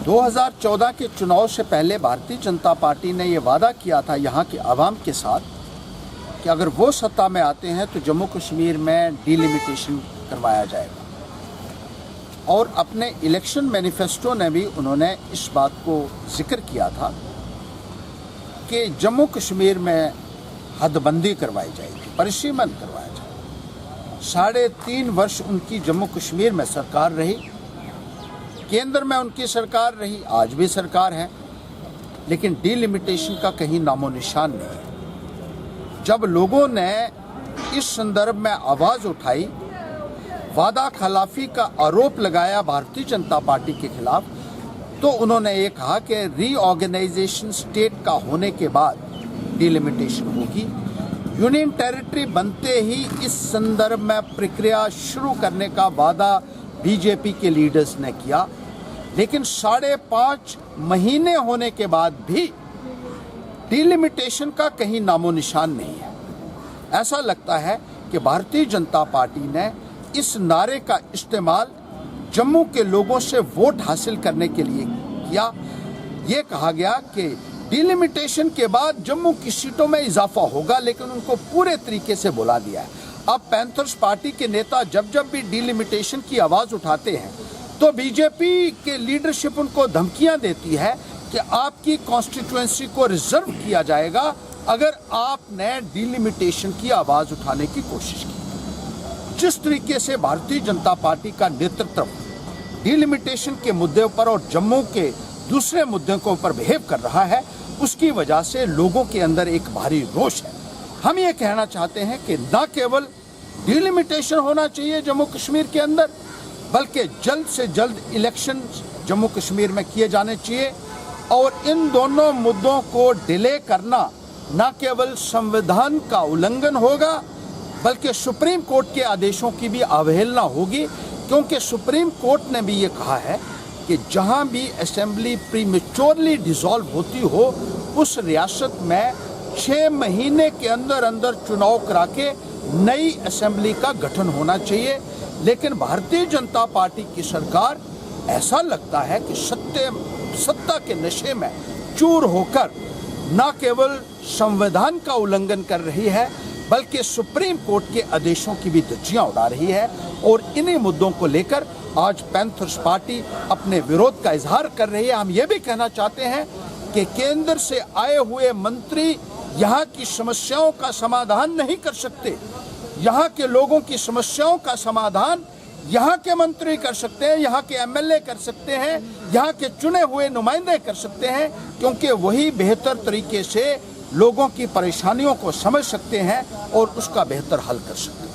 2014 के चुनाव से पहले भारतीय जनता पार्टी ने ये वादा किया था यहाँ के आवाम के साथ कि अगर वो सत्ता में आते हैं तो जम्मू कश्मीर में डिलिमिटेशन करवाया जाएगा। और अपने इलेक्शन मैनिफेस्टो ने भी उन्होंने इस बात को जिक्र किया था कि जम्मू कश्मीर में हदबंदी करवाई जाएगी, परिसीमन करवाया जाएगा। 3.5 वर्ष उनकी जम्मू कश्मीर में सरकार रही, केंद्र में उनकी सरकार रही, आज भी सरकार है, लेकिन डिलिमिटेशन का कहीं नामो निशान नहीं। जब लोगों ने इस संदर्भ में आवाज उठाई, वादा खिलाफी का आरोप लगाया भारतीय जनता पार्टी के खिलाफ, तो उन्होंने ये कहा कि रीऑर्गेनाइजेशन स्टेट का होने के बाद डिलिमिटेशन होगी। यूनियन टेरिटरी बनते ही इस संदर्भ में प्रक्रिया शुरू करने का वादा बीजेपी के लीडर्स ने किया, लेकिन 5.5 महीने होने के बाद भी डिलिमिटेशन का कहीं नामो निशान नहीं है। ऐसा लगता है कि भारतीय जनता पार्टी ने इस नारे का इस्तेमाल जम्मू के लोगों से वोट हासिल करने के लिए किया। ये कहा गया कि डिलिमिटेशन के बाद जम्मू की सीटों में इजाफा होगा, लेकिन उनको पूरे तरीके से बुला दिया है। अब पैंथर्स पार्टी के नेता जब जब भी डिलिमिटेशन की आवाज उठाते हैं तो बीजेपी के लीडरशिप उनको धमकियां देती है कि आपकी कॉन्स्टिट्यूएंसी को रिजर्व किया जाएगा अगर आपने डिलिमिटेशन की आवाज उठाने की कोशिश की। जिस तरीके से भारतीय जनता पार्टी का नेतृत्व डिलिमिटेशन के मुद्दे पर और जम्मू के दूसरे मुद्दों के ऊपर बिहेव कर रहा है, उसकी वजह से लोगों के अंदर एक भारी रोष है। हम ये कहना चाहते हैं कि न केवल डिलिमिटेशन होना चाहिए जम्मू कश्मीर के अंदर, बल्कि जल्द से जल्द इलेक्शन जम्मू कश्मीर में किए जाने चाहिए। और इन दोनों मुद्दों को डिले करना न केवल संविधान का उल्लंघन होगा, बल्कि सुप्रीम कोर्ट के आदेशों की भी अवहेलना होगी, क्योंकि सुप्रीम कोर्ट ने भी ये कहा है कि जहां भी असेंबली प्रीमेच्योरली डिसॉल्व होती हो, उस रियासत में 6 महीने के अंदर अंदर चुनाव करा के नई असेंबली का गठन होना चाहिए। लेकिन भारतीय जनता पार्टी की सरकार ऐसा लगता है कि सत्ता के नशे में चूर होकर न केवल संविधान का उल्लंघन कर रही है, बल्कि सुप्रीम कोर्ट के आदेशों की भी धज्जियां उड़ा रही है। और इन्हीं मुद्दों को लेकर आज पैंथर्स पार्टी अपने विरोध का इजहार कर रही है। हम ये भी कहना चाहते हैं कि केंद्र से आए हुए मंत्री यहाँ की समस्याओं का समाधान नहीं कर सकते। यहाँ के लोगों की समस्याओं का समाधान यहाँ के मंत्री कर सकते हैं, यहाँ के एमएलए कर सकते हैं, यहाँ के चुने हुए नुमाइंदे कर सकते हैं, क्योंकि वही बेहतर तरीके से लोगों की परेशानियों को समझ सकते हैं और उसका बेहतर हल कर सकते हैं।